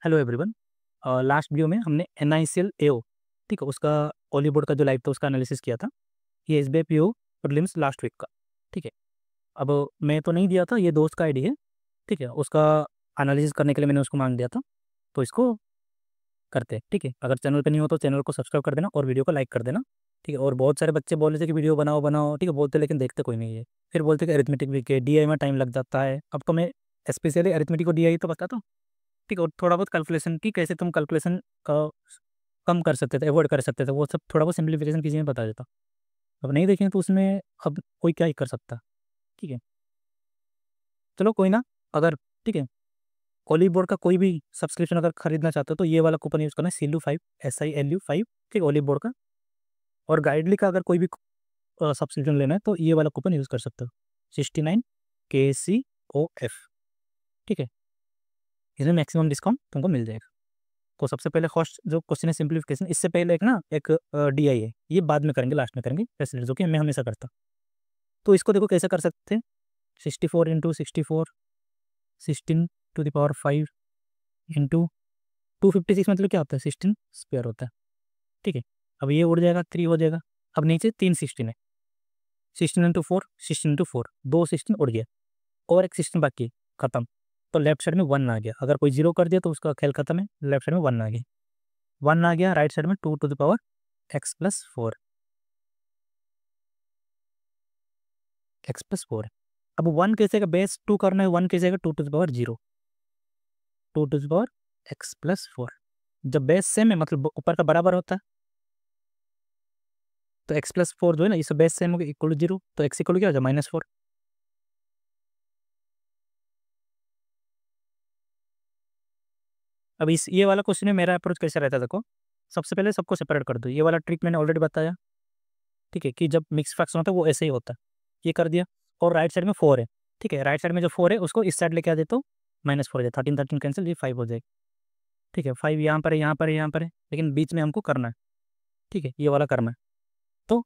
Hello everyone. Last video में हमने NICL AO, ठीक है, उसका ओली बोर्ड का जो लाइव था उसका एनालिसिस किया था। ये SBI PO prelims last week का, ठीक है। अब मैं तो नहीं दिया था, ये दोस्त का आईडी है, ठीक है। उसका एनालिसिस करने के लिए मैंने उसको मांग दिया था, तो इसको करते हैं, ठीक है। अगर चैनल पे नहीं हो तो चैनल को सब्सक्राइब कर देना और वीडियो को लाइक कर देना, ठीक है। और बहुत सारे बच्चे बोल रहे थे कि वीडियो बनाओ बनाओ, ठीक है, बोलते लेकिन देखते कोई नहीं है। फिर बोलते कि अरिथमेटिक वीक है, DI में टाइम लग जाता है। अब तो मैं स्पेशली अरिथमेटिक को DI तो बताता हूँ, ठीक है। और थोड़ा बहुत कैलकुलेशन की कैसे तुम कैलकुलेशन का कम कर सकते थे, अवॉइड कर सकते थे, वो सब थोड़ा बहुत सिंप्लीफिकेशन कीजिए, बता देता। अब नहीं देखें तो उसमें अब कोई क्या ही कर सकता, ठीक है। चलो कोई ना, अगर ठीक है ओली बोर्ड का कोई भी सब्सक्रिप्शन अगर खरीदना चाहते हो तो ये वाला कूपन यूज़ करना है, SILU5 SILU5, ठीक है, ओली बोर्ड का। और गाइडली का अगर कोई भी सब्सक्रिप्शन लेना है तो ये वाला कूपन यूज़ कर सकते हो, 69 KCOF, ठीक है। इसमें मैक्सिमम डिस्काउंट तुमको मिल जाएगा। तो सबसे पहले फर्स्ट जो क्वेश्चन है सिंप्लीफिकेशन, इससे पहले एक DI है, ये बाद में करेंगे, लास्ट में करेंगे फैसिलिटी, जो कि मैं हमेशा करता। तो इसको देखो कैसे कर सकते हैं, 64 × 64 16⁵ इंटू 256, मतलब क्या होता है, 16 स्क्वायर होता है, ठीक है। अब ये उड़ जाएगा, 3 हो जाएगा। अब नीचे 3 16 है, 16 × 4 16 × 4, 2 16 उड़ गया, और एक 16 बाकी है, खत्म। तो लेफ्ट साइड में 1 आ गया, अगर कोई जीरो कर दिया तो उसका खेल खत्म है, लेफ्ट साइड में 1 आ गया, 1 आ गया। राइट साइड में 2⁴ x+4 है। अब 1 कैसे का बेस 2 करना है, 1 कैसे का 2⁴ 2x+4। जब बेस सेम है मतलब ऊपर का बराबर होता है, तो x+4 जो है ना, इस बेस सेम हो गया, इक्वल 0, तो x इक्वल क्या हो जाए, -4। अब इस ये वाला क्वेश्चन में मेरा अप्रोच कैसा रहता है, देखो सबसे पहले सबको सेपरेट कर दो। ये वाला ट्रिक मैंने ऑलरेडी बताया, ठीक है, कि जब मिक्स फ्रैक्शन होता है वो ऐसे ही होता है। ये कर दिया, और राइट साइड में 4 है, ठीक है। राइट साइड में जो 4 है उसको इस साइड लेके आ देता हूँ, -4 हो जाए, 13 13 कैंसिल, ये 5 हो जाएगा, ठीक है। 5 यहाँ पर है, यहाँ पर है, यहाँ पर है, लेकिन बीच में हमको करना है, ठीक है, ये वाला करना है। तो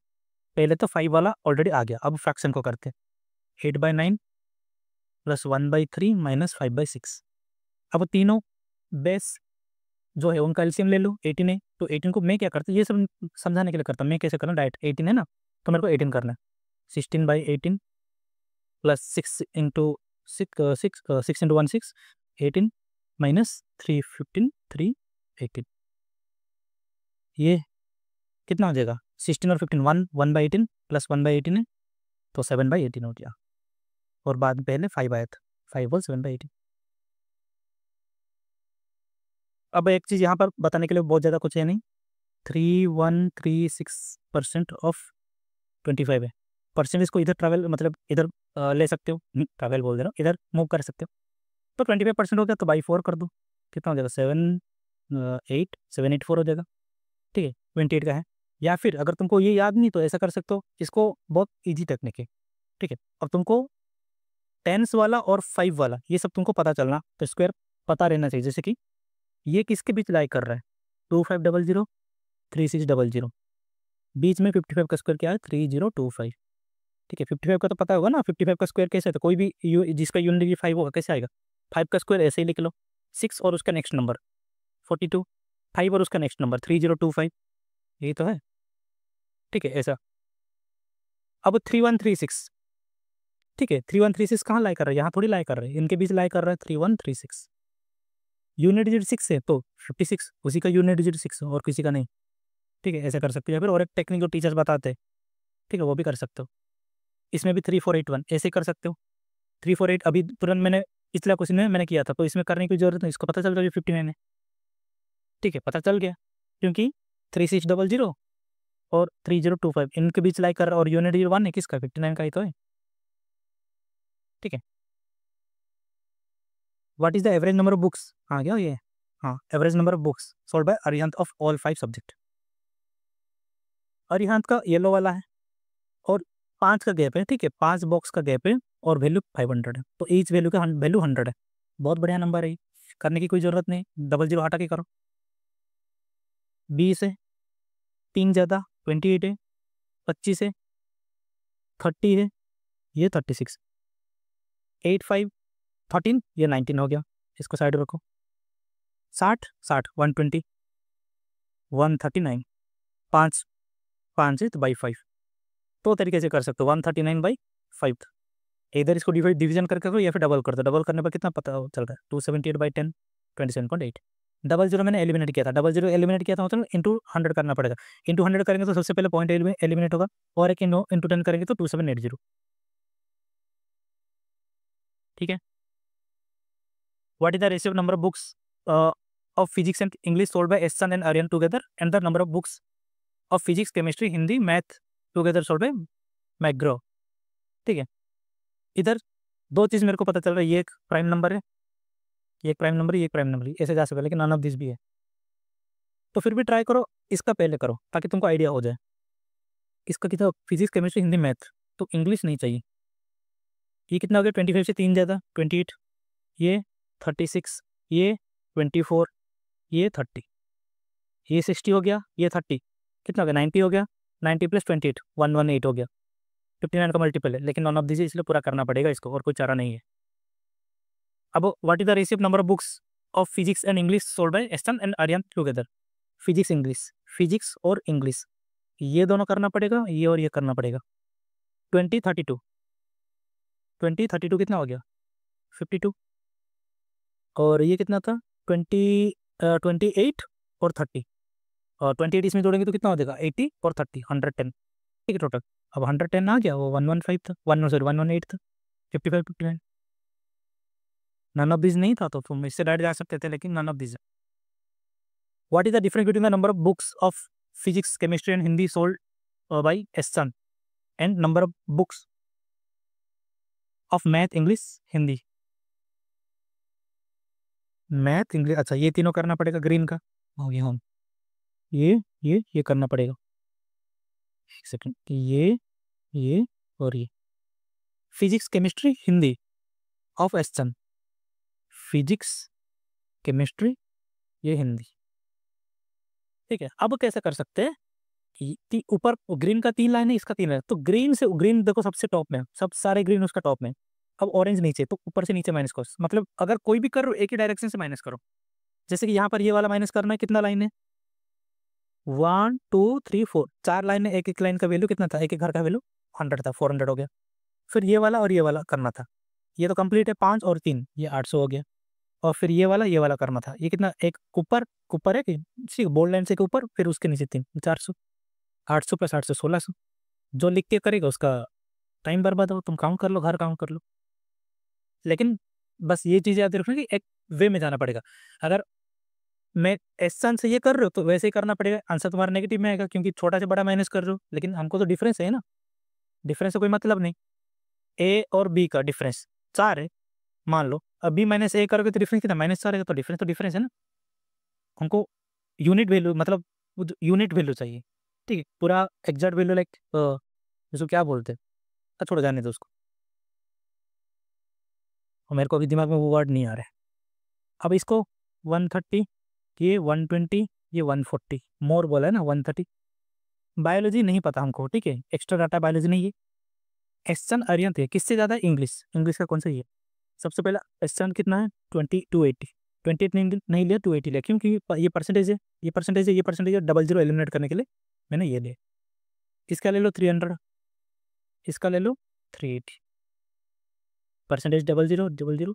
पहले तो 5 वाला ऑलरेडी आ गया, अब फ्रैक्शन को करते हैं, 8/9 + 1/3 - 5/6। अब तीनों बेस जो है उनका एलसीएम ले लो, 18 है, तो 18 को मैं क्या करता हूँ, ये सब समझाने के लिए करता हूँ, मैं कैसे करना, डायरेक्ट 18 है ना, तो मेरे को 18 करना है, 16/18 + 6 × 6 × 1 6, 18 - 3 15 3 18, ये कितना हो जाएगा, 16 और 15 1/18 + 1/18 है, तो 7/18 हो गया। और बाद में पहले 5 आया था, 5 और 7/18। अब एक चीज़ यहाँ पर बताने के लिए बहुत ज़्यादा कुछ है नहीं, 3136% ऑफ 25 है। परसेंटेज को इधर ट्रैवल मतलब इधर ले सकते हो, ट्रैवल बोल दे रहा हूँ, इधर मूव कर सकते हो। तो 25% हो गया, तो बाई 4 कर दो, कितना हो जाएगा, 784 हो जाएगा, ठीक है। 28 का है। या फिर अगर तुमको ये याद नहीं तो ऐसा कर सकते हो, इसको बहुत ईजी टेक्निक है, ठीक है। अब तुमको टेंस वाला और 5 वाला ये सब तुमको पता चलना, तो स्क्वायर पता रहना चाहिए। जैसे कि ये किसके बीच लाई कर रहा है, 2500 3600, बीच में 55 का स्क्वायर क्या है, 3025, ठीक है। 55 का तो पता होगा ना, 55 का स्क्वायर कैसे है, तो कोई भी जिसका यूनिट डिग्री 5 होगा कैसे आएगा, 5 का स्क्वायर ऐसे ही लिख लो, 6 और उसका नेक्स्ट नंबर 42, 5 और उसका नेक्स्ट नंबर 3025, यही तो है, ठीक है, ऐसा। अब 3136, ठीक है, 3136 कहाँ लाई कर रहा है, यहाँ थोड़ी लाई कर रहा है, इनके बीच लाई कर रहा है 3136। यूनिट डिजिट 6 है तो 56, उसी का यूनिट डिजिट 6 और किसी का नहीं, ठीक है, ऐसा कर सकते हो। या फिर और एक टेक्निक जो टीचर्स बताते हैं, ठीक है, वो भी कर सकते हो। इसमें भी 3481 ऐसे कर सकते हो, 348 अभी तुरंत मैंने पिछला क्वेश्चन में मैंने किया था, तो इसमें करने की जरूरत नहीं, इसको पता चल रहा है 59 है, ठीक है, पता चल गया, क्योंकि 3600 और 3025 इनके बीच लाई कर रहा है, और यूनिट डिजिट 1 है किसका, 59 का ही तो है, ठीक है। What is the average number of books आ गया ये, हाँ, average number of books sold by Arihant of all 5 subject. Arihant का येलो वाला है, और 5 का गैप है, ठीक है, 5 बॉक्स का गैप है, और वैल्यू 500 है, तो ईच वैल्यू का वैल्यू 100 है। बहुत बढ़िया नंबर है ये, करने की कोई ज़रूरत नहीं, डबल जीरो हटा के करो। 20 है, 3 ज़्यादा 28 है, 25 है, 30 है, ये 36, 8 5 13, ये 19 हो गया, इसको साइड रखो। 60 60 120 139 5 5 है तो बाई 5। तो तरीके से कर सकते हो 139/5। इधर इसको डिवीजन करके करो या फिर डबल कर दो। डबल करने पर कितना पता चल रहा है 278/10 27.8। डबल जीरो मैंने एलिमिनेट किया था, डबल जीरो एलिमिनेट किया था मतलब इंटू 100 करना पड़ेगा। इंटू 100 करेंगे तो सबसे पहले पॉइंट एलिमिनेट होगा, और एक इंटू 10 करेंगे तो 2780। ठीक है। What is the ratio of number of books of physics and English sold by Ehsan and Aryan together, and the number of books of physics chemistry Hindi math together sold by मैग्रो। ठीक है। इधर दो चीज़ मेरे को पता चल रहा है, ये एक प्राइम नंबर है, ये एक प्राइम नंबर है, ये एक प्राइम नंबर है, ऐसे जा सकता है, लेकिन नन ऑफ दिस भी है। तो फिर भी ट्राई करो इसका पहले करो ताकि तुमको आइडिया हो जाए। इसका कितना फिजिक्स केमिस्ट्री हिंदी मैथ, तो इंग्लिश नहीं चाहिए। ये कितना हो गया 25 से 3 ज़्यादा 28, ये 36, ये 24, ये 30, ये 60 हो गया, ये 30 कितना हो गया 90 हो गया, 90 + 28 118 हो गया। 59 का मल्टीपल है, लेकिन नॉन ऑफ दिस इसलिए पूरा करना पड़ेगा इसको, और कोई चारा नहीं है। अब what is the ratio of number of books of physics and English sold by Aston and Aryan together. Physics English, physics और इंग्लिश, ये दोनों करना पड़ेगा, ये और ये करना पड़ेगा। 20 32 20 32 कितना हो गया 52, और ये कितना था 28 और 30, और 28 इसमें जोड़ेंगे तो कितना हो जाएगा 80 और 30 110। ठीक है टोटल। अब 110 आ गया, वो 115 था, 118 था, 55 59। नन ऑफ दिस नहीं था तो तुम इससे डायरेक्ट जा सकते थे, लेकिन none of this. What is the difference between the number of books of physics chemistry and Hindi sold by Ehsan and number of books of math English Hindi. Math English, अच्छा ये तीनों करना पड़ेगा ग्रीन का हो गया हम, ये करना पड़ेगा। एक सेकंड, ये और ये physics chemistry Hindi of essence, physics chemistry ये हिंदी। ठीक है। अब कैसे कर सकते हैं, ऊपर ग्रीन का 3 लाइन है, इसका 3 लाइन, तो ग्रीन से ग्रीन देखो सबसे टॉप में है, सब सारे ग्रीन उसका टॉप में है। अब ऑरेंज नीचे, तो ऊपर से नीचे माइनस करो, मतलब अगर कोई भी करो एक ही डायरेक्शन से माइनस करो। जैसे कि यहाँ पर ये वाला माइनस करना है, कितना लाइन है 1 2 3 4, 4 लाइन है, एक एक लाइन का वैल्यू कितना था, एक एक घर का वैल्यू 100 था, 400 हो गया। फिर ये वाला और ये वाला करना था, ये तो कंप्लीट है, 5 और 3 ये 800 हो गया। और फिर ये वाला करना था, ये कितना, एक ऊपर ऊपर है कि बोल्ड लाइन से के ऊपर, फिर उसके नीचे 3 400, 800 + 800 1600। जो लिख के करेगा उसका टाइम बर्बाद हो, तुम काउंट कर लो, घर काउंट कर लो। लेकिन बस ये चीज़ याद रखना कि एक वे में जाना पड़ेगा। अगर मैं एसन से ये कर रहे हो तो वैसे ही करना पड़ेगा, आंसर तुम्हारा नेगेटिव में आएगा, क्योंकि छोटा से बड़ा माइनस कर रहे हो, लेकिन हमको तो डिफरेंस है ना, डिफरेंस से कोई मतलब नहीं। ए और बी का डिफरेंस 4 है मान लो, अब बी माइनस ए करोगे तो डिफरेंस कितना -4 है, तो डिफरेंस है ना। हमको यूनिट वैल्यू, मतलब यूनिट वैल्यू चाहिए। ठीक है, पूरा एग्जैक्ट वैल्यू लाइक जिसको क्या बोलते हैं, छोड़ो जाने दो उसको, और मेरे को अभी दिमाग में वो वर्ड नहीं आ रहा है। अब इसको 130, ये 120, ये 140, मोर बोला है ना 130। बायोलॉजी नहीं पता हमको, ठीक है, एक्स्ट्रा डाटा बायोलॉजी नहीं है। एस्टन आर्यन थे, किससे ज़्यादा इंग्लिश, इंग्लिश का कौन सा ये सबसे पहला एस्टन कितना है 280, 28 नहीं लिया 280 लिया, क्योंकि ये परसेंटेज है, ये परसेंटेज है, ये परसेंटेज है, डबल जीरो एलिमिनेट करने के लिए मैंने ये लिया। इसका ले लो 300, इसका ले लो 380, percentage double zero double zero.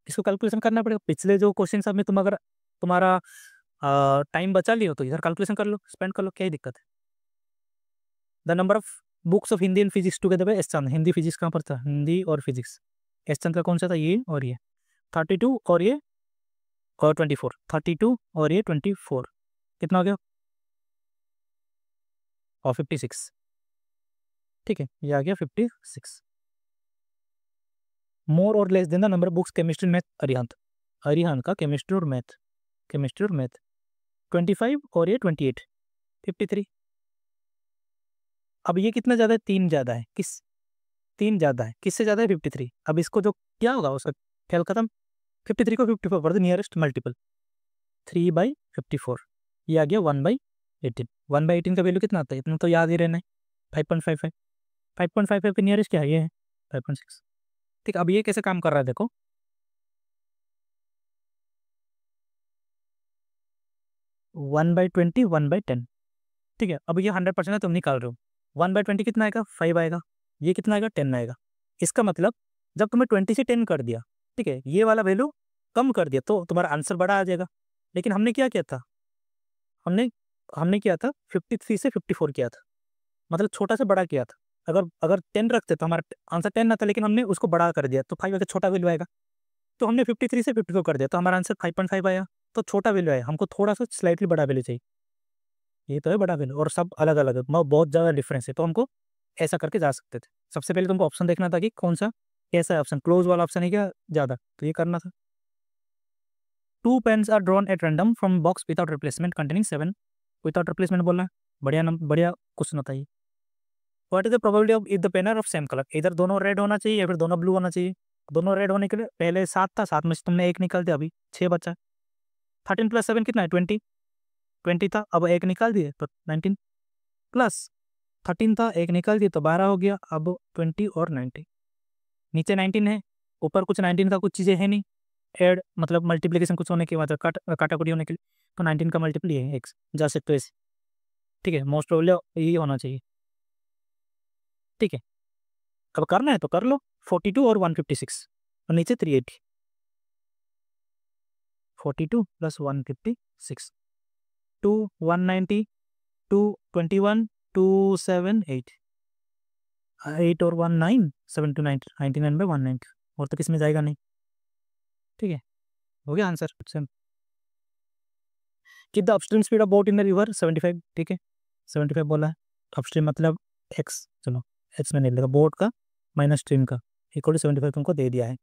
इसको कैलकुलेशन करना पड़ेगा, पिछले जो क्वेश्चन सब में तुम अगर तुम्हारा टाइम बचा लियो तो इधर कैलकुलेशन कर लो, स्पेंड कर लो, क्या ही दिक्कत है। The number of books of Hindi and physics together by Aston, Hindi physics कहाँ पर था, हिंदी और फिजिक्स एस्टन का कौन सा था, ये और ये 32 और ये और 24, 32 और ये 24 कितना हो गया, और 56। ठीक है, ये आ गया 56। मोर और less than the number of books chemistry math Arihant, Arihant का केमिस्ट्री और मैथ, केमिस्ट्री और मैथ 25 और ये 28 53। अब ये कितना ज़्यादा है, 3 ज़्यादा है, 3 ज़्यादा है, किससे ज़्यादा है 53। अब इसको जो क्या होगा उसका ख्याल खत्म, 53 को 54 पर नियरेस्ट मल्टीपल 3/54, ये आ गया 1/18। 1/18 का वैल्यू कितना आता है, इतना तो याद ही रहना है 5.55, 5.55 के नियरेस्ट क्या है, ये है 5.6। ठीक, अब ये कैसे काम कर रहा है देखो, 1/20 1/10, ठीक है। अब ये 100% है, तुम निकाल रहे हो। 1/20 कितना आएगा? 5 आएगा। ये कितना आएगा? 10 आएगा। इसका मतलब जब तुमने 20 से 10 कर दिया, ठीक है, ये वाला वैल्यू कम कर दिया तो तुम्हारा आंसर बड़ा आ जाएगा। लेकिन हमने क्या किया था? हमने हमने किया था 53 से 54 किया था, मतलब छोटा से बड़ा किया था। अगर अगर 10 रखते तो हमारा आंसर 10 आता, लेकिन हमने उसको बड़ा कर दिया तो 5 आगे छोटा वैल्यू आएगा। तो हमने 53 से 54 कर दिया तो हमारा आंसर 5.5 आया, तो छोटा वैल्यू आया। हमको थोड़ा सा स्लाइटली बड़ा वैल्यू चाहिए। ये तो है बड़ा वैल्यू, और सब अलग अलग है, बहुत ज़्यादा डिफरेंस है, तो हमको ऐसा करके जा सकते थे। सबसे पहले तुमको ऑप्शन देखना था कि कौन सा कैसा है ऑप्शन, क्लोज वाला ऑप्शन है क्या ज़्यादा, तो ये करना था। 2 pens are drawn at random from box without replacement containing 7, without replacement बोलना है। बढ़िया क्वेश्चन होता है। What is the probability of if the pen are of same colour? इधर दोनों रेड होना चाहिए या फिर दोनों ब्लू होना चाहिए। दोनों रेड होने के लिए पहले 7 था, 7 में से तुमने एक निकाल दिया, अभी 6 बचा। 13 + 7 कितना है? 20 था, अब एक निकाल दिए तो 19, प्लस 13 था, एक निकाल दिए तो 12 हो गया। अब 20 और 90, नीचे 19 है, ऊपर कुछ 19 का कुछ चीज़ें है नहीं, एड मतलब मल्टीप्लिकेशन कुछ होने के बाद काटाकुटी होने के लिए, तो 19 का मल्टीपल ये है एक्स, जा सकते हो ऐसे, ठीक है। मोस्ट प्रोबेबली यही होना चाहिए, ठीक है। अब करना है तो कर लो। 42 और 156 और नीचे 380, 42 + 156, 2 190, 2 21, 278, 8 और 1 9, 7 2 9, 99/190, और तो किस में जाएगा नहीं, ठीक है। हो गया answer same. Keep the upstream speed of boat in the river 75, ठीक है। 75 बोला है। अपस्ट्रीम मतलब एक्स, चलो एक्स में नहीं लेगा, बोट का माइनस स्ट्रीम का इक्वल टू 75 तुमको दे दिया है।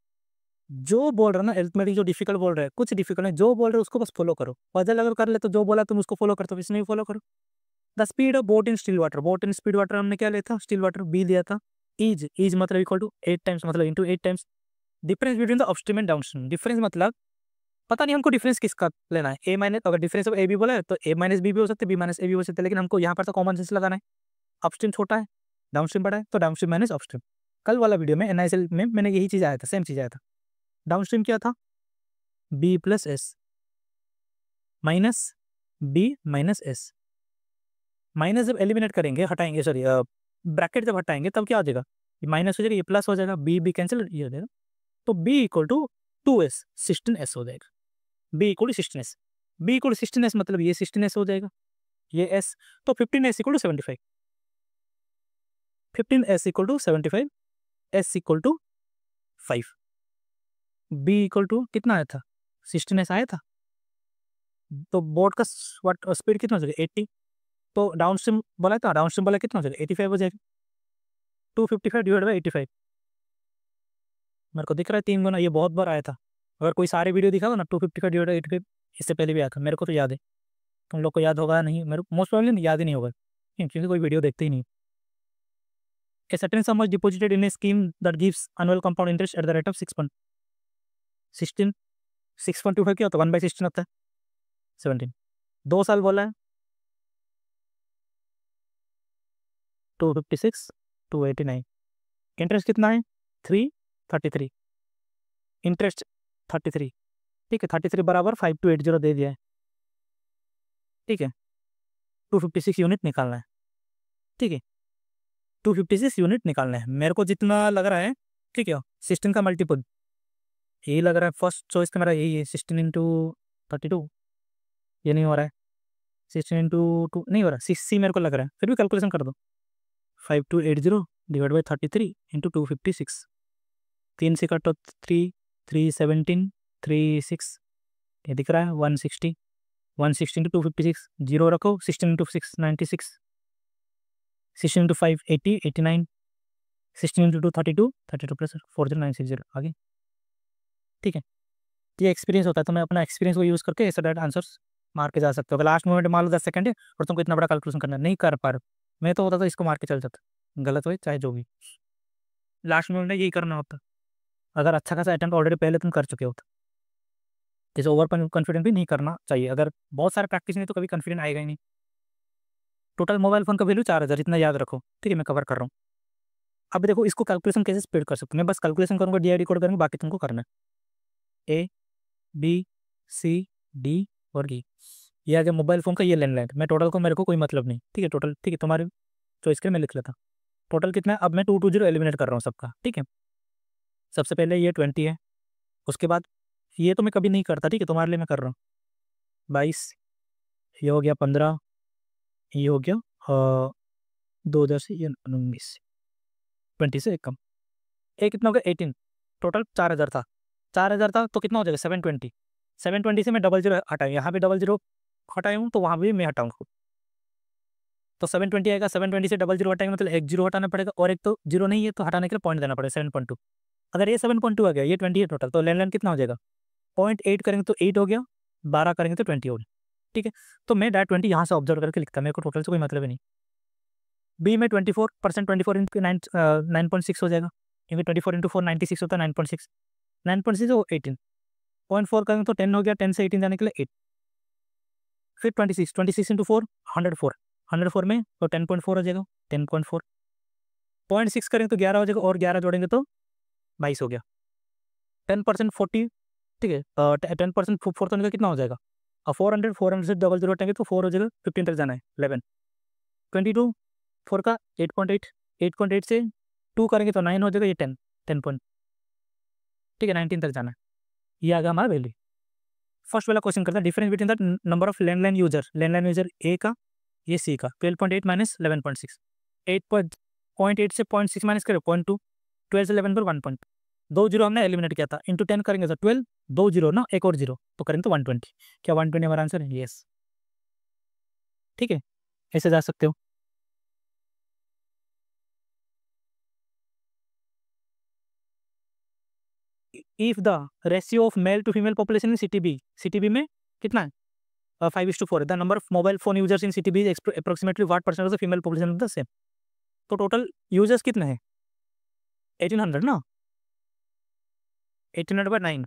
जो बोल रहा है ना अरिथमेटिक, जो डिफिकल्ट बोल रहा है, कुछ डिफिकल्ट है, जो बोल रहे हो उसको बस फॉलो करो। पजल अगर कर ले तो जो बोला तुम उसको फॉलो करते हो, इसमें भी फॉलो करो। The speed of boat in still water, boat in speed water हमने क्या लिया था? स्टिल वाटर बी लिया था। इज मतलब इक्वल टू 8 टाइम्स, मतलब into 8 times difference between the upstream and downstream. Difference मतलब पता नहीं हमको डिफरेंस किसका लेना है, ए माइनस, अगर डिफरेंस ऑफ ए बी बोला है तो ए माइनस बी भी हो सकते, बी माइनस ए भी हो सकते हैं, लेकिन हमको यहाँ पर तो कॉमन सेंस लगाना है। अपस्ट्रीम छोटा है, डाउनस्ट्रीम बड़ा है, तो डाउनस्ट्रीम माइनस अपस्ट्रीम। कल वाला वीडियो में एनआईएसएल में मैंने यही चीज़ आया था, सेम चीज़ आया था। डाउनस्ट्रीम क्या था? B plus S minus B minus S. Minus जब एलिमिनेट करेंगे, हटाएंगे, सॉरी ब्रैकेट जब हटाएंगे तब क्या हो जाएगा? ये माइनस हो जाएगा, ये प्लस हो जाएगा, बी बी कैंसिल, ये हो जाएगा, तो B equal to 2s 16s हो जाएगा। B equal to 16s, B equal to 16s मतलब ये 16s हो जाएगा, ये s, तो 15s equal to 75, 15s equal to 75, s equal to 5। B equal to कितना आया था? 16s आया था, तो बोर्ड का स्पीड कितना हो जाएगा? 80, तो डाउन स्ट्रीम बोला था, डाउन स्ट्रीम बोला कितना हो जाएगा? 85 हो जाएगा। 255 डिवाइड बाई 85, मेरे को दिख रहा है 3 गुना, ये बहुत बार आया था। अगर कोई सारे वीडियो दिखा हो ना, 255 डिवाइड बाई 85 इससे पहले भी आया था, मेरे को तो याद है। तुम लोग को याद होगा नहीं, मेरे मोस्ट प्रॉब्लम याद ही नहीं होगा, क्योंकि कोई वीडियो देखते ही नहीं। A certain sum was deposited in a scheme that gives annual compound interest at the rate of 6.16, 6.25 क्या होता है? 1/16 होता है, 17। 2 साल बोला है, 256, 289। इंटरेस्ट कितना है? 333, इंटरेस्ट 33, ठीक है। 33 बराबर 5280 दे दिया है, ठीक है। 256 यूनिट निकालना है, ठीक है। 256 यूनिट निकालना है, मेरे को जितना लग रहा है, ठीक है। 16 का मल्टीपल यही लग रहा है, फर्स्ट चॉइस का मेरा यही है, 16 इंटू 32, ये नहीं हो रहा है। 16 इंटू 2 नहीं हो रहा, 6 मेरे को लग रहा है, फिर भी कैलकुलेशन कर दो। 5280 डिवाइड बाई 33 इंटू 256, 3 से कटो 3, 317, 36, ये दिख रहा है 160, 160 इंटू 256, जीरो रखो, 16 इंटू 6 96, 16 इंटू 5 80, 89, 16 इंटू 2 32, 32 प्लस 40960 आगे, ठीक है। ये एक्सपीरियंस होता है, तो मैं अपना एक्सपीरियंस को यूज़ करके ऐसा डायरेक्ट आंसर्स मार के जा सकते हो। अगर लास्ट मोमेंट मान लो 10 सेकंड है और तुमको इतना बड़ा कैलकुलेशन करना नहीं कर पा रहे, मैं तो होता तो इसको मार के चल जाता, गलत हो चाहे जो भी, लास्ट मोमेंट में यही करना होता। अगर अच्छा खासा अटेम्प्ट ऑलरेडी पहले तुम कर चुके हो तो जैसे ओवर कॉन्फिडेंट भी नहीं करना चाहिए। अगर बहुत सारे प्रैक्टिस नहीं तो कभी कॉन्फिडेंट आएगा ही नहीं। टोटल मोबाइल फोन का वैल्यू 4000, इतना याद रखो, ठीक है। मैं कवर कर रहा हूँ। अब देखो इसको कैलकुलेशन कैसे स्पीड कर सकते हो, मैं बस कैलकुलेशन करूँगा, DID कोड करूँगा, बाकी तुमको करना है। A B C D और E, ये आ गया मोबाइल फ़ोन का, ये लैंडलाइन। मैं टोटल को, मेरे को कोई मतलब नहीं, ठीक है, टोटल, ठीक है, तुम्हारे चॉइस के मैं लिख लेता। टोटल कितना है, अब मैं 220 एलिमिनेट कर रहा हूँ सबका, ठीक है। सबसे पहले ये 20 है, उसके बाद ये तो मैं कभी नहीं करता, ठीक है, तुम्हारे लिए मैं कर रहा हूँ। 22, ये हो गया 15, ये हो गया 2000 से, ये 19, 20 से एक कम, ये कितना हो गया 18। टोटल 4000 था, 4000 था तो कितना हो जाएगा 720। 720 से मैं डबल जीरो हटाऊँ, यहाँ पे डबल जीरो हटाया हूँ तो वहाँ भी मैं हटाऊँगा, तो 720 आएगा। 720 से डबल जीरो हटाएंगे मतलब एक जीरो हटाना पड़ेगा, और एक तो जीरो नहीं है तो हटाने के लिए पॉइंट देना पड़ेगा 7.2। अगर ये 7.2 आ गया, ये 20 है टोटल, तो लैंडलाइन कितना हो जाएगा, 0.8 करेंगे तो 8 हो गया, 12 करेंगे तो 20 हो गया, ठीक है। तो मैं डायरेक्ट 20 यहाँ से ऑब्जर्व करके लिखता, मेरे को टोटल से कोई मतलब ही नहीं। बी में 24%, 24 इंटू 9.6 हो जाएगा, क्योंकि 24 इंटू 4 96 होता है, 9.6, 9.6 हो 18, 0.4 करेंगे तो 10 हो गया, 10 से 18 जाने के लिए 8, फिर 26, 26 इंटू 4 104, 104 में तो 10.4 हो जाएगा, 10.4, 0.6 करेंगे तो 11 हो जाएगा, और 11 जोड़ेंगे तो 22 हो गया। 10% 40, ठीक है, 10% 4 तो कितना हो जाएगा, 400 से डबल जीरो हटेंगे तो 4 हो जाएगा, 15 तक जाना है, 11, 22, 4 का 8.8, 8.8 से 2 करेंगे तो 9 हो जाएगा, ये 10, 10 पॉइंट, ठीक है, 19 तक जाना है। ये आ गया हमारा वैल्यू। फर्स्ट वाला क्वेश्चन करता है, difference between the number of landline user A का, ये सी का, 12.8 माइनस 11.6, 8.8 से 0.6 माइनस करें 0.2, 12 से 11 पर 1 पॉइंट, 2 जीरो हमने एलिमिनेट किया था, इंटू 10 करेंगे तो 12, 2 जीरो ना, एक और जीरो तो करेंगे तो 120। क्या 120 हमारा आंसर है? यस, ठीक है, ऐसे जा सकते हो। If the ratio of male to female population in city B में कितना है, 5:4, the number of mobile phone users in city B approximately what percent of the female population of the same. तो टोटल यूजर्स कितने हैं, 1800 ना, 1800/9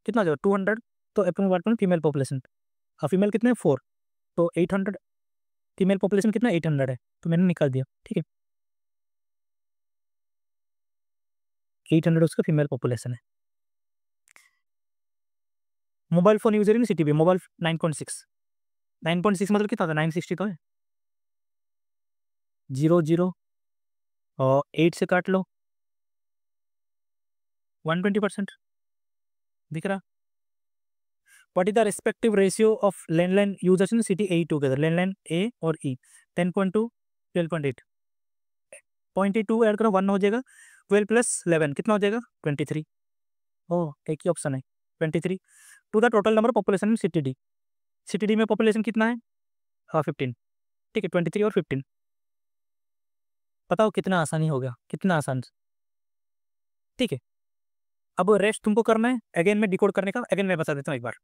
कितना हो जाएगा, 200, तो अप्रोक्सीमेट फीमेल पॉपुलेशन, फीमेल कितने 4, तो 800, फीमेल पॉपुलेशन कितना 800 है, तो मैंने निकाल दिया, ठीक है, 800 उसका फीमेल पॉपुलेशन है। Mobile phone user in city B, mobile 9.6, 9.6 मतलब कितना था, 960 तो है, 0 0 और 8 से काट लो, 120% दिख रहा। What is the respective ratio of landline users in city A together, landline A और ई, 10.2, 12.8, 0.82 ऐड करो 1 हो जाएगा, 12 + 11 कितना हो जाएगा 23। ओह, एक ही ऑप्शन है 23। To the total number population in city D में पॉपुलेशन कितना है, 15, ठीक है, 23 और 15, बताओ कितना आसानी हो गया, कितना आसान, ठीक है। अब रेस्ट तुमको करना है, अगेन में डिकोड करने का, अगेन मैं बता देता हूँ एक बार।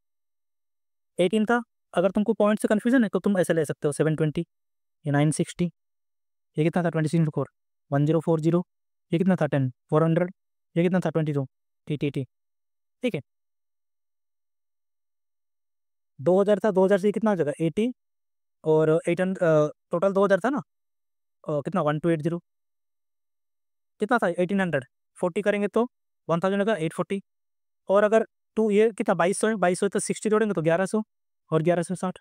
18 था, अगर तुमको पॉइंट से कन्फ्यूजन है तो तुम ऐसे ले सकते हो, 720, ये 960, ये कितना था 26/4, 1040, ये कितना था 10, 400, ये कितना था 22, टी, ठीक है। 2000 था, 2000 से कितना हो जाएगा 80, और 800, टोटल 2000 था ना, कितना 1280, कितना था 1800, 40 करेंगे तो 1000 होगा 840, और अगर टू ये कितना 2200 है, 2200 तो 60 जोड़ेंगे तो 1100, और 1160,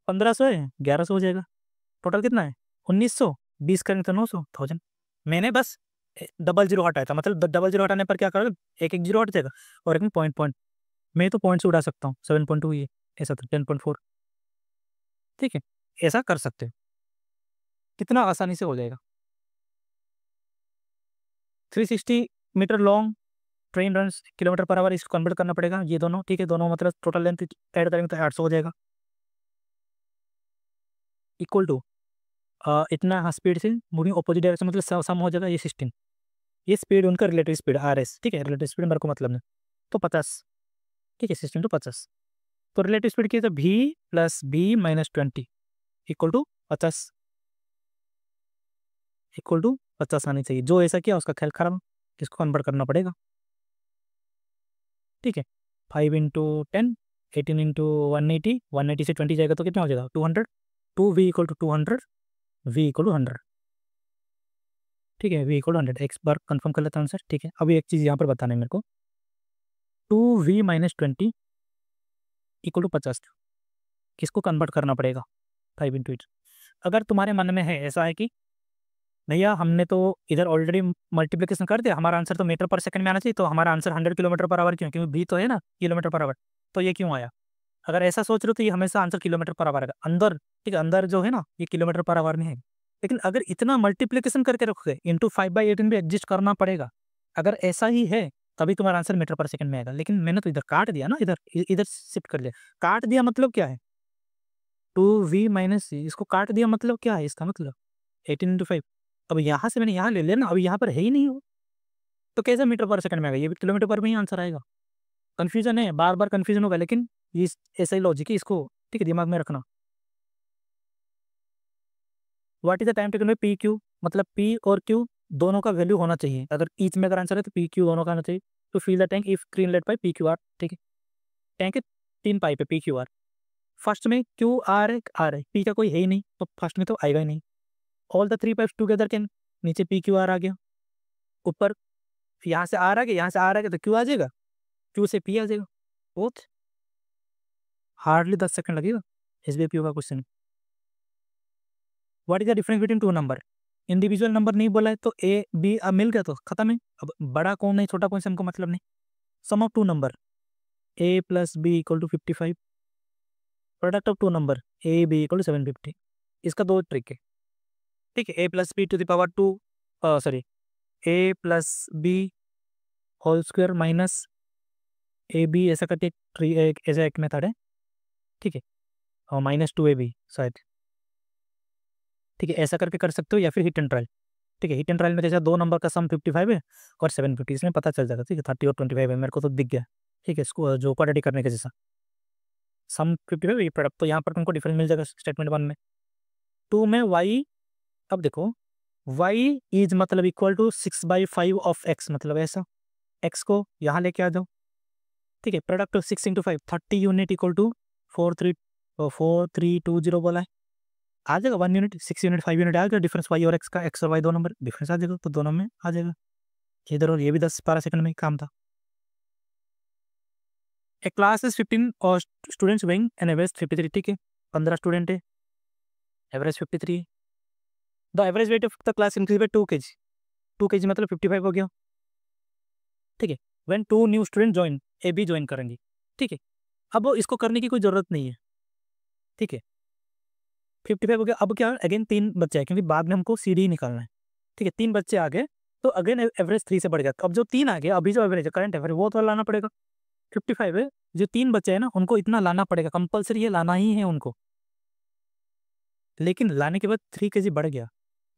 1500 है, 1100 हो जाएगा, टोटल कितना है 1900, 20 करेंगे तो 900, 1000। मैंने बस डबल जीरो हटाया था, मतलब डबल जीरो हटाने पर क्या करोगे, एक एक जीरो हट जाएगा, और एक में पॉइंट पॉइंट, मैं तो पॉइंट से उड़ा सकता हूँ, 7.2 ये ऐसा था 10.4, ठीक है, ऐसा कर सकते हो, कितना आसानी से हो जाएगा। 360 metre long train run km/h, इसको कन्वर्ट करना पड़ेगा, ये दोनों, ठीक है, दोनों मतलब टोटल लेंथ ऐड करेंगे तो 800 हो जाएगा, इक्वल टू इतना स्पीड से मूविंग अपोजिट डायरेक्शन, मतलब सम हो जाएगा ये 16, ये स्पीड उनका रिलेटिव स्पीड RS, ठीक है, रिलेटिव स्पीड मेरे को मतलब नहीं, तो 50, ठीक है, 16 to 50, तो रिलेटिव स्पीड की तो V + B - 20 equal to 50, equal to 50 आनी चाहिए, जो ऐसा किया उसका ख्याल खराब, इसको कन्वर्ट करना पड़ेगा, ठीक है, 5 × 10, 18 × 180, 180 से 20 जाएगा तो कितना हो जाएगा 200, 2V = 200, V = 100, ठीक है, V = 100, एक बार कंफर्म कर लेता हूँ सर, ठीक है। अभी एक चीज़ यहाँ पर बताना है मेरे को, 2V - 20 = 50, किसको कन्वर्ट करना पड़ेगा 5 इंटू 8। अगर तुम्हारे मन में है ऐसा है कि भैया हमने तो इधर ऑलरेडी मल्टीप्लिकेशन कर दिया, हमारा आंसर तो मीटर पर सेकंड में आना चाहिए, तो हमारा आंसर 100 किलोमीटर पर आवर क्यों, क्योंकि भी तो है ना किलोमीटर पर आवर, तो ये क्यों आया। अगर ऐसा सोच रहे हो तो ये हमेशा आंसर किलोमीटर पर आवर आएगा अंदर, ठीक है, अंदर जो है ना ये किलोमीटर पर आवर में है। लेकिन अगर इतना मल्टीप्लिकेशन करके रखोगे इंटू 5/18 भी एडजस्ट करना पड़ेगा। अगर ऐसा ही है तभी तुम्हारा आंसर मीटर पर सेकंड में आएगा। लेकिन मैंने तो इधर काट दिया ना, इधर इधर शिफ्ट कर लिया। काट दिया मतलब क्या है 2v माइनस सी, इसको काट दिया मतलब क्या है, इसका मतलब 18 × 5। अब यहाँ से मैंने यहाँ ले लिया ना, अब यहाँ पर है ही नहीं हो तो कैसे मीटर पर सेकंड में आएगा, ये भी किलोमीटर पर में ही आंसर आएगा। कन्फ्यूजन है, बार बार कन्फ्यूजन होगा, लेकिन ये ऐसा ही लॉजिक है, इसको ठीक है दिमाग में रखना। What is the time taken by P Q, मतलब पी और क्यू दोनों का वैल्यू होना चाहिए। अगर ईच में अगर आंसर है तो पी क्यू दोनों का आना चाहिए। तो fill the tank if clean let by P Q R, ठीक है। टैंक है 3 पाइप है पी क्यू आर, फर्स्ट में क्यू आर है, पी का कोई है ही नहीं तो फर्स्ट में तो आएगा ही नहीं। All the 3 pipes together can, नीचे पी क्यू आर आ गया, ऊपर यहाँ से आर आ गया, यहाँ से आर आ गया तो क्यू आ जाएगा, क्यू से पी आ जाएगा। बहुत हार्डली 10 सेकंड लगेगा एसबीआईपीओ का question. What is the difference between two number, individual number नहीं बोला है तो ए बी अब मिल गया तो खत्म है। अब बड़ा कौन नहीं छोटा कौन से हमको मतलब नहीं। Sum of two number A plus B equal to 55, product of two number A B equal to 750। इसका दो ट्रिक है, ठीक है। A plus B to the power 2, sorry A plus B whole square minus A B, ऐसा करके ऐसा एक method है, ठीक है। और -2ab शायद, ठीक है, ऐसा करके कर सकते हो या फिर हिट एंड ट्रायल, ठीक है। हिट एंड ट्रायल में जैसे दो नंबर का सम 55 है और 750, इसमें पता चल जाएगा, ठीक है। 30 और 25 है, मेरे को तो दिख गया, ठीक है। इसको जो क्वाड्रेटिक करने के जैसा सम 55 ये प्रोडक्ट, तो यहाँ पर तुमको डिफरेंस मिल जाएगा स्टेटमेंट 1 में। 2 में y, अब देखो y इज मतलब इक्वल टू 6/5 ऑफ x, मतलब ऐसा x को यहाँ लेके आ जाओ, ठीक है। प्रोडक्ट 6 × 5 30 यूनिट इक्वल टू 4320 बोला है, आ जाएगा 1 यूनिट 6 यूनिट 5 यूनिट आ गया। डिफरेंस y और x का, x और y दो नंबर डिफरेंस आ जाएगा, तो दोनों में आ जाएगा इधर, और ये भी 10-12 सेकंड में ही काम था। ए क्लास इज 15 और स्टूडेंट्स गोइंग एन एवरेज 53, ठीक है। 15 स्टूडेंट है, एवरेज 53 है। The average weight of the class increase by 2 kg, 2 kg मतलब 55 हो गया, ठीक है। When 2 new student join, A B join करेंगे, ठीक है। अब इसको करने की कोई ज़रूरत नहीं है, ठीक है। 55 हो गया, अब क्या अगेन 3 बच्चे हैं क्योंकि बाद में हमको सी डी निकालना है, ठीक है। 3 बच्चे आ गए तो अगेन एवरेज 3 से बढ़ गया, तो अब जो 3 आ गया अभी जो एवरेज है करंट एवरेज वो तो लाना पड़ेगा। 55 है, जो 3 बच्चे हैं ना उनको इतना लाना पड़ेगा, कंपलसरी ये लाना ही है उनको। लेकिन लाने के बाद 3 kg बढ़ गया,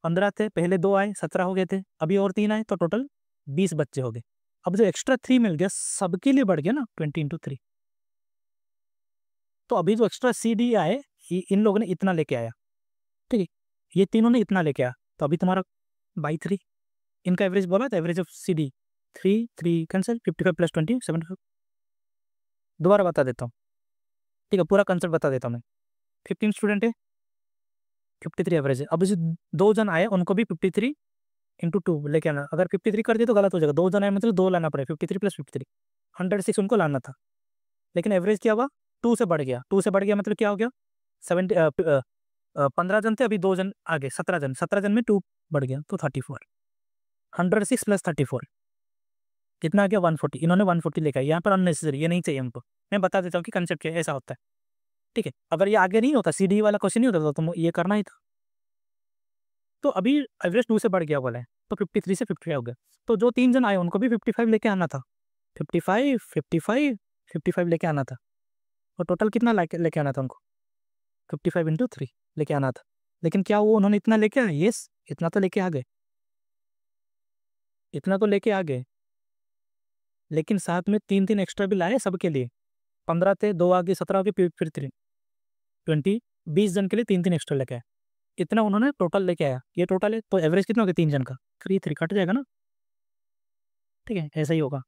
15 थे पहले, 2 आए 17 हो गए थे, अभी और 3 आए तो टोटल 20 बच्चे हो गए। अब जो एक्स्ट्रा 3 मिल गया सबके लिए बढ़ गया ना 20 × 3, तो अभी जो एक्स्ट्रा सी डी आए इन लोगों ने इतना लेके आया, ठीक है। ये तीनों ने इतना लेके आया, तो अभी तुम्हारा बाई 3 इनका एवरेज बोला था, average of C D 3 cancel, 55 + 20 75। दोबारा बता देता हूँ, ठीक है, पूरा कंसेप्ट बता देता हूँ मैं। 15 स्टूडेंट है, 53 एवरेज है। अब जो 2 जन आए उनको भी 53 × 2 लेके आना। अगर 53 कर दिए तो गलत हो जाएगा, 2 जन आए मतलब 2 लाना पड़ेगा, 53 + 53 106 उनको लाना था। लेकिन एवरेज क्या हुआ 2 से बढ़ गया, 2 से बढ़ गया मतलब क्या हो गया 15 जन थे, अभी 2 जन आ गए 17 जन, 17 जन में 2 बढ़ गया तो 34, 106 + 34 कितना आ गया 140। इन्होंने 140 लेकर यहाँ पर अननेसेसरी, ये नहीं चाहिए हमको। मैं बता देता हूँ कि कंसेप्ट क्या ऐसा होता है, ठीक है। अगर ये आगे नहीं होता सी डी वाला क्वेश्चन नहीं होता तो तुम ये करना ही था। तो अभी एवरेज 2 से बढ़ गया बोला है तो 53 से 55 हो गया, तो जो 3 जन आए उनको भी 55 लेके आना था, 55 55 55 लेके आना था। तो टोटल कितना लेके आना था उनको 55 × 3 लेके आना था। लेकिन क्या वो उन्होंने इतना लेके आए, यस इतना तो लेके आ गए, इतना तो लेके आ गए। लेकिन साथ में 3 एक्स्ट्रा भी लाए सबके लिए, 15 थे 2 आ गए 17 हो गए, फिर 3 20 20 जन के लिए 3 एक्स्ट्रा लेके आए, इतना उन्होंने टोटल लेके आया। ये टोटल है तो एवरेज कितना हो गया 3 जन का, 3 कट जाएगा ना, ठीक है। ऐसा ही होगा।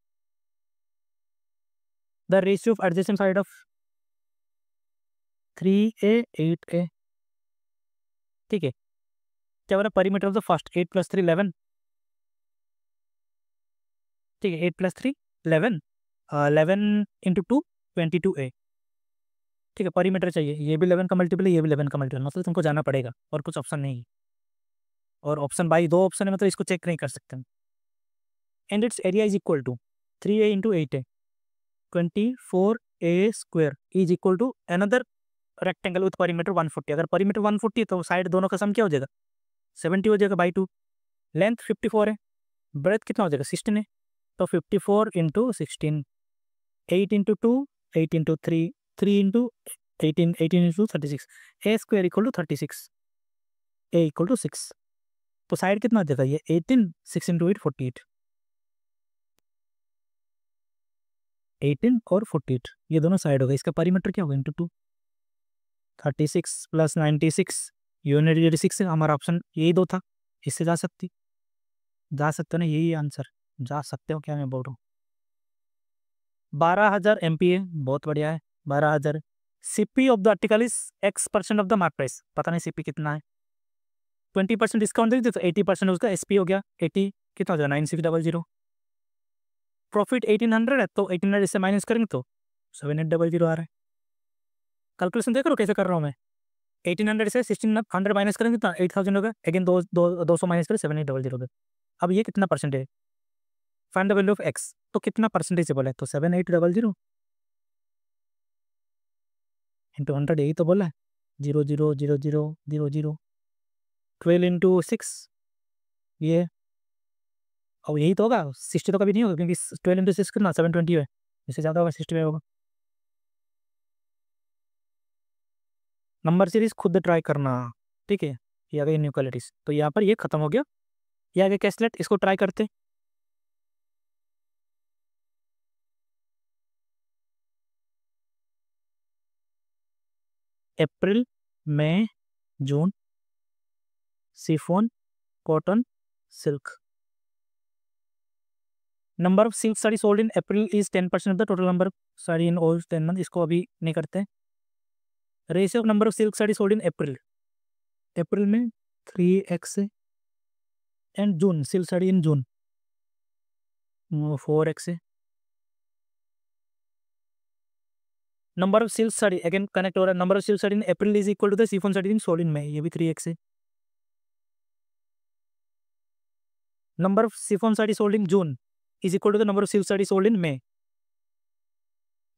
The ratio of adjacent side of 3a 8a, ठीक है। क्या बोला परिमीटर ऑफ द फर्स्ट 8 + 3 11, ठीक है। 8 + 3 11, 11 × 2 22a, ठीक है, परिमीटर चाहिए, ये भी 11 का मल्टीपल है, ये भी 11 का मल्टीपल, मतलब तुमको जाना पड़ेगा और कुछ ऑप्शन नहीं है। और ऑप्शन बाई 2 ऑप्शन है, मतलब इसको चेक नहीं कर सकते हम। And its area is equal to 3a into 8a, 24a square is equal to another rectangle with perimeter 140। अगर परिमीटर 140 तो साइड दोनों का सम क्या हो जाएगा, 70 हो जाएगा बाई 2। लेंथ 54 है, ब्रेथ कितना हो जाएगा, 16 है, तो 54 into 16, 8 into 2, 8 into 3, 3 into 18, 18 into 36, A square equal to 36, A equal to 6। तो साइड कितना हो जाएगा, ये 18, 6 इंटू 8 48, 18 और 48 ये दोनों साइड हो गए। इसका परिमीटर क्या होगा, इंटू 2, 36 प्लस 96, यूनिट 86 है, हमारा ऑप्शन यही दो था, इससे जा सकते हो ना, यही आंसर जा सकते हो, क्या मैं बोल रहा हूँ। 12,000 MPa, बहुत बढ़िया है, 12,000। CP of the article is X% of the mark price, पता नहीं सीपी कितना है, 20% डिस्काउंट दे तो 80% उसका एसपी हो गया, 80 कितना हो जाएगा, 9600। प्रॉफिट 1800 है, तो 1800 इससे माइनस करेंगे तो 7800 आ रहा है। कैलकुलेशन देख रहे हो कैसे कर रहा हूँ मैं, 1800 से 1600 माइनस करेंगे तो 8000 होगा, अगेन 200 माइनस करें 7800 होगा। अब ये कितना परसेंट है, find the value of x, तो कितना परसेंटेज से बोला है, तो 7800 इंटू 100, यही तो बोला है, 0000000, 12 इंटू 6, ये और यही तो होगा, 60 तो कभी नहीं होगा, क्योंकि 12 इंटू 6 कितना 720 है, इससे ज़्यादा होगा, 60 में होगा। नंबर सीरीज खुद ट्राई करना, ठीक है, ये आ गई न्यू क्वालिटीज, तो यहाँ पर ये खत्म हो गया, ये आ गया कैसलेट, इसको ट्राई करते। April, May, June, chiffon, cotton, silk. Number of silk sari sold in April is 10% of the total number of sari in all 10 month, इसको अभी नहीं करते। Ratio of number of silk sari sold in April, अप्रैल में 3x है, and June silk sari in June 4x है। Number of silk sari again connect हो रहा है, number of silk sari in April is equal to the chiffon sari in sold in May, ये भी 3x है। Number of chiffon sari sold in June is equal to the number of silk sari sold in May.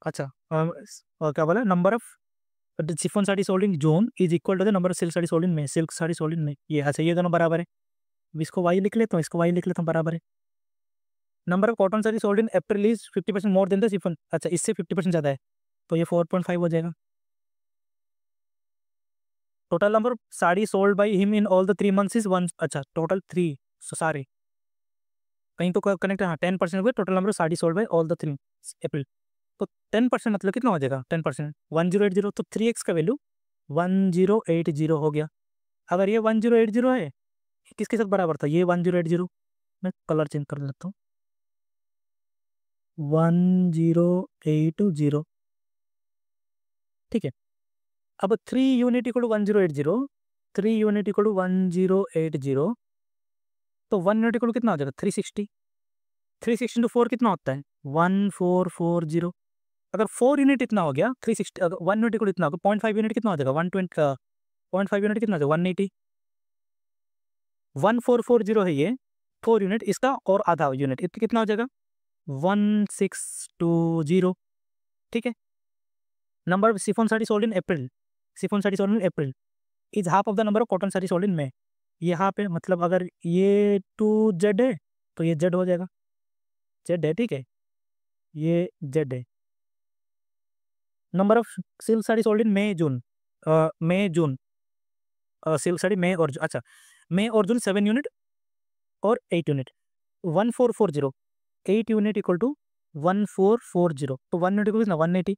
अच्छा, और क्या बोला, number of chiffon sari sold in June is equal to the number of silk sari sold in May, silk sari sold in May, ये अच्छा, ये दोनों बराबर है, इसको वाई लिख लेता हूँ, इसको वाई लिख लेता हूँ, बराबर है। Number of cotton sari sold in April is 50% more than the chiffon, अच्छा इससे 50% ज़्यादा है, तो ये 4.5 हो जाएगा। Total number of sari sold by him in all the 3 months is 1, अच्छा टोटल 3, सारे कहीं तो कनेक्ट है, हाँ 10% हो गया, total number of sari sold by all the 3 अप्रैल, तो 10% मतलब कितना हो जाएगा, 10% 1080, तो 3x का वैल्यू 1080 हो गया। अगर ये 1080 है, किसके साथ बराबर था, ये 1080, मैं कलर चेंज कर लेता हूँ, 1080, ठीक है। अब 3 unit equal to 1080, 3 unit equal to 1080, तो 1 यूनिट इक्वल कितना हो जाएगा, 360, 360 4 कितना होता है, 1440। अगर 4 यूनिट इतना हो गया 360, अगर 1 यूनिट इक्वल इतना होगा, 0.5 यूनिट कितना हो जाएगा, 120 का 0.5 यूनिट कितना हो जाएगा, 180, 1440 है ये 4 यूनिट, इसका और आधा यूनिट कितना हो जाएगा, 1620, ठीक है। Number of chiffon sari sold in April, chiffon sari sold in April is half of the number of cotton sari sold in May, ये हाफ है, मतलब अगर ये 2z है तो ये z हो जाएगा, z है, ठीक है, ये z है। Number of silk sari sold in May June, May June, silk sari May और अच्छा मई और जून 7 यूनिट और 8 यूनिट, 1440, 8 यूनिट इक्वल टू 1440, तो 1 यूनिट इक्वल कितना 180,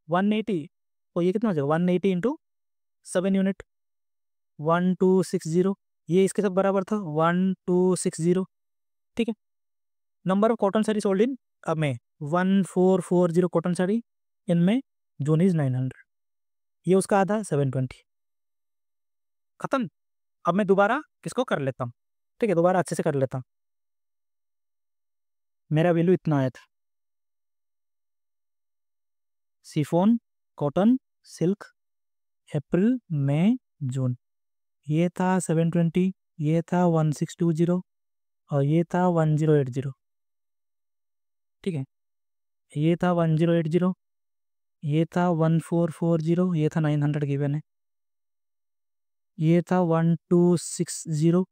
180, तो ये कितना हो जाएगा 180 इंटू 7 यूनिट 1260, ये इसके साथ बराबर था 1260, ठीक है। Number of cotton sari sold इन अब में 1440 कॉटन साड़ी, इनमें जून इज 900, ये उसका आधा है 720, खत्म। अब मैं दोबारा किसको कर लेता हूँ, ठीक है, दोबारा अच्छे से कर लेता हूँ। मेरा वैल्यू इतना आया था, शिफॉन, कॉटन, सिल्क, अप्रैल, मई, जून। ये था 720, ये था 1620 और ये था 1080। ठीक है, ये था 1080, ये था 1440, ये था 900 गिवन है, ये था 1260,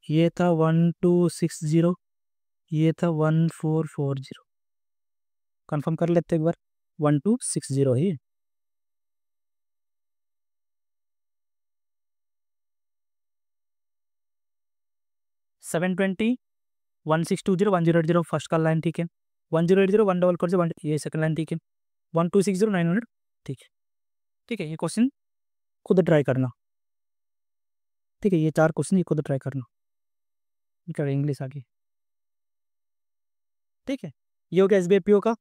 ये था 1260, ये था 1440। कंफर्म कर लेते एक बार, 1260 ही। 720, 1620, 1080 फर्स्ट का लाइन, ठीक है। 1080, 1 ये सेकंड लाइन, ठीक है। 1260, 900, ठीक है। ठीक है, ये क्वेश्चन खुद ट्राई करना। ठीक है, ये 4 क्वेश्चन ये खुद ट्राई करना। क्या इंग्लिश आ गई। ठीक है, ये हो गया SBIPO का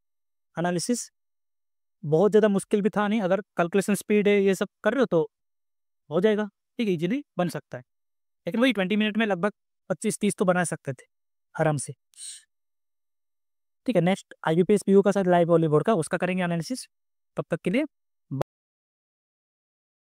एनालिसिस। बहुत ज़्यादा मुश्किल भी था नहीं, अगर कैलकुलेशन स्पीड है ये सब कर रहे हो तो हो जाएगा। ठीक है, इजीली बन सकता है। लेकिन वही 20 मिनट में लगभग 25-30 तो बना सकते थे आराम से। ठीक है, नेक्स्ट IBPS PO का साथ लाइव वॉलीबॉल का उसका करेंगे एनालिसिस। तब तक के लिए